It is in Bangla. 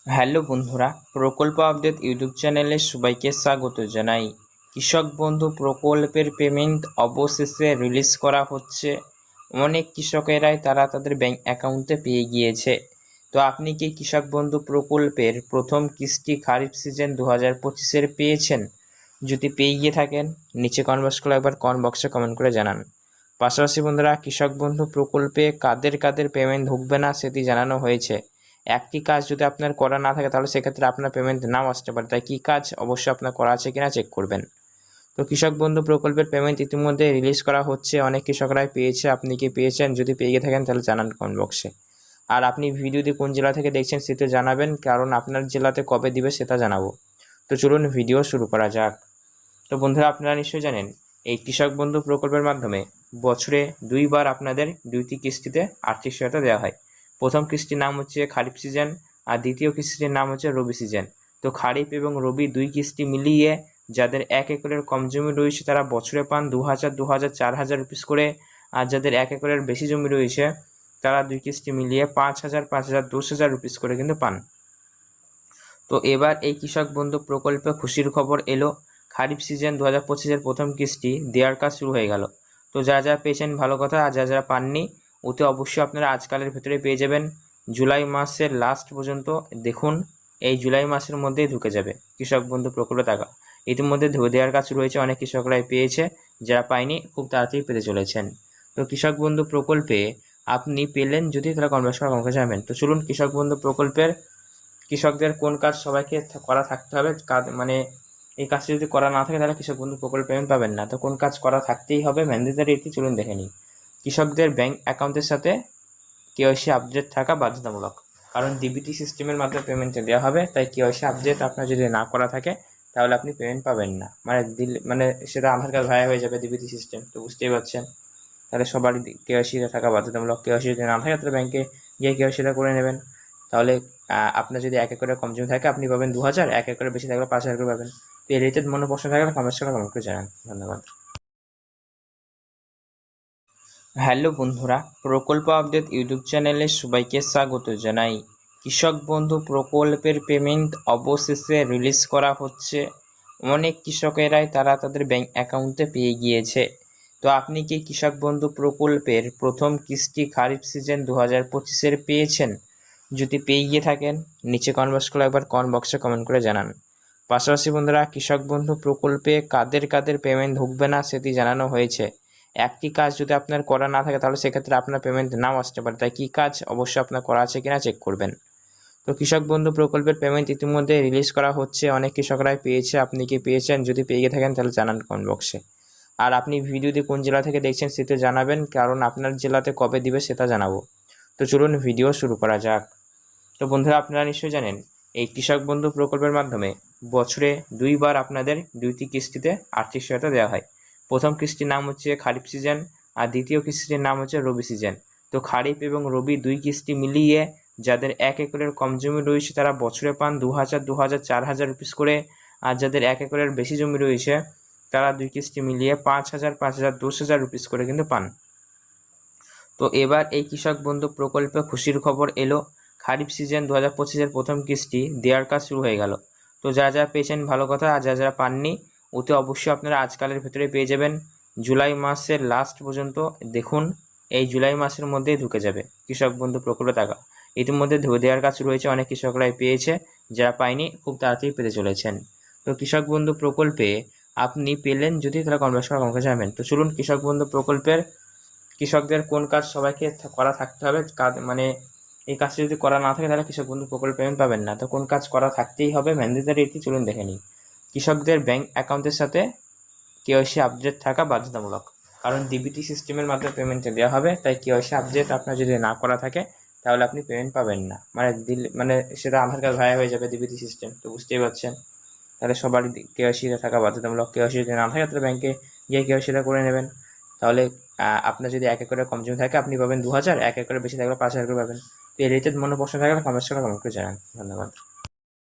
হ্যালো বন্ধুরা, প্রকল্প আপডেট ইউটিউব চ্যানেলে সবাইকে স্বাগত জানাই। কৃষক বন্ধু প্রকল্পের পেমেন্ট অবশেষে রিলিজ করা হচ্ছে। অনেক কৃষকেরাই তারা তাদের ব্যাংক অ্যাকাউন্টে পেয়ে গিয়েছে। তো আপনি কি কৃষক বন্ধু প্রকল্পের প্রথম কিস্তি খারিফ সিজন 2025-এর পেয়েছেন? যদি পেয়ে গিয়ে থাকেন, নিচে কমেন্ট বক্স করে একবার কমেন্ট বক্সে কমেন্ট করে জানান। পাশাপাশি বন্ধুরা, কৃষক বন্ধু প্রকল্পে কাদের কাদের পেমেন্ট ঢুকবে না সেটি জানানো হয়েছে। একটি কাজ যদি আপনার করা না থাকে তাহলে সেক্ষেত্রে আপনার পেমেন্ট নাও আসতে পারে, তাই কী কাজ অবশ্যই আপনার করা আছে কিনা চেক করবেন। তো কৃষক বন্ধু প্রকল্পের পেমেন্ট ইতিমধ্যে রিলিজ করা হচ্ছে, অনেক কৃষকরাই পেয়েছে। আপনি কি পেয়েছেন? যদি পেয়ে গিয়ে থাকেন তাহলে জানান কমেন্ট বক্সে। আর আপনি ভিডিওটি কোন জেলা থেকে দেখছেন সেটা জানাবেন, কারণ আপনার জেলাতে কবে দিবে সেটা জানাবো। তো চলুন ভিডিও শুরু করা যাক। তো বন্ধুরা, আপনারা নিশ্চয়ই জানেন এই কৃষক বন্ধু প্রকল্পের মাধ্যমে বছরে দুইবার আপনাদের দুইটি কিস্তিতে আর্থিক সহায়তা দেওয়া হয়। প্রথম কিস্তির নাম হচ্ছে খারিফ সিজন আর দ্বিতীয় কিস্তির নাম হচ্ছে রবি সিজন। তো খারিফ এবং রবি দুই কিস্তি মিলিয়ে যাদের 1 একরের কম জমি রয়েছে তারা বছরে পান 2000, 2000, 4000 রুপিস করে। আর যাদের 1 একরের বেশি জমি রয়েছে তারা দুই কিস্তি মিলিয়ে 5000, 5000, 10,000 রুপিস করে কিন্তু পান। তো এবার এই কৃষক বন্ধু প্রকল্পে খুশির খবর এলো। খারিফ সিজন 2025-এর প্রথম কিস্তি দেওয়ার কাজ শুরু হয়ে গেল। তো যারা যারা পেয়েছেন ভালো কথা, আর যারা যারা পাননি ওতে অবশ্যই আপনারা আজকালের ভেতরে পেয়ে যাবেন। জুলাই মাসের লাস্ট পর্যন্ত দেখুন, এই জুলাই মাসের মধ্যেই ঢুকে যাবে কৃষক বন্ধু প্রকল্প টাকা। ইতিমধ্যে দেওয়ার কাজ শুরু হয়েছে, অনেক কৃষকরাই পেয়েছে, যারা পায়নি খুব তাড়াতাড়ি পেতে চলেছেন। তো কৃষক বন্ধু প্রকল্পে আপনি পেলেন যদি তারা কনভার্স করা আমাকে জানাবেন। তো চলুন, কৃষক বন্ধু প্রকল্পের কৃষকদের কোন কাজ সবাইকে করা থাকতে হবে, মানে এই কাজটি যদি করা না থাকে তাহলে কৃষক বন্ধু প্রকল্প পেমেন্ট পাবেন না। তো কোন কাজ করা থাকতেই হবে ম্যান্ডেটরি, এটি চলুন দেখে নিই। কৃষকদের ব্যাংক অ্যাকাউন্টের সাথে কেওয়াইসি আপডেট থাকা বাধ্যতামূলক, কারণ ডিবিটি সিস্টেমের মাধ্যমে পেমেন্ট দেওয়া হবে। তাই কেওয়াইসি আপডেট আপনার যদি না করা থাকে তাহলে আপনি পেমেন্ট পাবেন না। মানে সেটা আধার কার্ড ভায়া হয়ে যাবে ডিবিটি সিস্টেম, তো বুঝতেই পারছেন। তাহলে সবারই কেওয়াইসিটা থাকা বাধ্যতামূলক। কেওয়াইসি যদি না থাকে তাহলে ব্যাংকে গিয়ে কেওয়াইসিটা করে নেবেন। তাহলে আপনার যদি 1 একরের কম জমি থাকে আপনি পাবেন 2000, 1 একরের বেশি থাকলে 5000 করে পাবেন। তো এই রিলেটেড মনে প্রশ্ন থাকলে কমেন্ট করে জানান। ধন্যবাদ। হ্যালো বন্ধুরা, প্রকল্প আপডেট ইউটিউব চ্যানেলে সবাইকে স্বাগত জানাই। কৃষক বন্ধু প্রকল্পের পেমেন্ট অবশেষে রিলিজ করা হচ্ছে। অনেক কৃষকেরাই তারা তাদের ব্যাংক অ্যাকাউন্টে পেয়ে গিয়েছে। তো আপনি কি কৃষক বন্ধু প্রকল্পের প্রথম কিস্তি খারিফ সিজন 2025-এর পেয়েছেন? যদি পেয়ে গিয়ে থাকেন, নিচে কমেন্ট বক্স করে একবার কমেন্ট বক্সে কমেন্ট করে জানান। পাশাপাশি বন্ধুরা, কৃষক বন্ধু প্রকল্পে কাদের কাদের পেমেন্ট ঢুকবে না সেটি জানানো হয়েছে। একটি কাজ যদি আপনার করা না থাকে তাহলে সেক্ষেত্রে আপনার পেমেন্ট নাও আসতে পারে, তাই কী কাজ অবশ্যই আপনার করা আছে কিনা চেক করবেন। তো কৃষক বন্ধু প্রকল্পের পেমেন্ট ইতিমধ্যে রিলিজ করা হচ্ছে, অনেক কৃষকরাই পেয়েছে। আপনি কি পেয়েছেন? যদি পেয়ে গিয়ে থাকেন তাহলে জানান কমেন্ট বক্সে। আর আপনি ভিডিওটি কোন জেলা থেকে দেখছেন সেটা জানাবেন, কারণ আপনার জেলাতে কবে দিবে সেটা জানাবো। তো চলুন ভিডিও শুরু করা যাক। তো বন্ধুরা, আপনারা নিশ্চয়ই জানেন এই কৃষক বন্ধু প্রকল্পের মাধ্যমে বছরে দুইবার আপনাদের দুইটি কিস্তিতে আর্থিক সহায়তা দেওয়া হয়। প্রথম কিস্তির নাম হচ্ছে খারিফ সিজন আর দ্বিতীয় কিস্তির নাম হচ্ছে রবি সিজন। তো খারিফ এবং রবি দুই কিস্তি মিলিয়ে যাদের 1 একরের কম জমি রয়েছে তারা বছরে পান 2000, 2000, 4000 রুপিস করে। আর যাদের 1 একরের বেশি জমি রয়েছে তারা দুই কিস্তি মিলিয়ে 5000, 5000, 10,000 রুপিস করে কিন্তু পান। তো এবার এই কৃষক বন্ধু প্রকল্পে খুশির খবর এলো। খারিফ সিজন 2025-এর প্রথম কিস্তি দেওয়ার কাজ শুরু হয়ে গেল। তো যারা যারা পেয়েছেন ভালো কথা, আর যারা যারা পাননি ওতে অবশ্যই আপনারা আজকালের ভেতরে পেয়ে যাবেন। জুলাই মাসের লাস্ট পর্যন্ত দেখুন, এই জুলাই মাসের মধ্যেই ঢুকে যাবে কৃষক বন্ধু প্রকল্প টাকা। ইতিমধ্যে দেওয়ার কাজ শুরু হয়েছে, অনেক কৃষকরাই পেয়েছে, যারা পায়নি খুব তাড়াতাড়ি পেতে চলেছেন। তো কৃষক বন্ধু প্রকল্পে আপনি পেলেন যদি তারা কনভার্স করা আমাকে জানাবেন। তো চলুন, কৃষক বন্ধু প্রকল্পের কৃষকদের কোন কাজ সবাইকে করা থাকতে হবে, মানে এই কাজটি যদি করা না থাকে তাহলে কৃষক বন্ধু প্রকল্প পেমেন্ট পাবেন না। তো কোন কাজ করা থাকতেই হবে ম্যান্ডেটরি, এটি চলুন দেখে নিই। কৃষকদের ব্যাংক অ্যাকাউন্টের সাথে কেওয়াইসি আপডেট থাকা বাধ্যতামূলক, কারণ ডিবিটি সিস্টেমের মাধ্যমে পেমেন্ট দেওয়া হবে। তাই কেওয়াইসি আপডেট আপনার যদি না করা থাকে তাহলে আপনি পেমেন্ট পাবেন না। মানে সেটা আধার কার্ড ভায়া হয়ে যাবে ডিবিটি সিস্টেম, তো বুঝতেই পারছেন। তাহলে সবারই কেওয়াইসিটা থাকা বাধ্যতামূলক। কেওয়াইসি যদি না থাকে তাহলে ব্যাংকে গিয়ে কেওয়াইসিটা করে নেবেন। তাহলে আপনার যদি 1 একরের কম জমি থাকে আপনি পাবেন 2000, 1 একরের বেশি থাকলে 5000 করে পাবেন। তো এই রিলেটেড মনে প্রশ্ন থাকলে কমেন্ট করে জানান। ধন্যবাদ।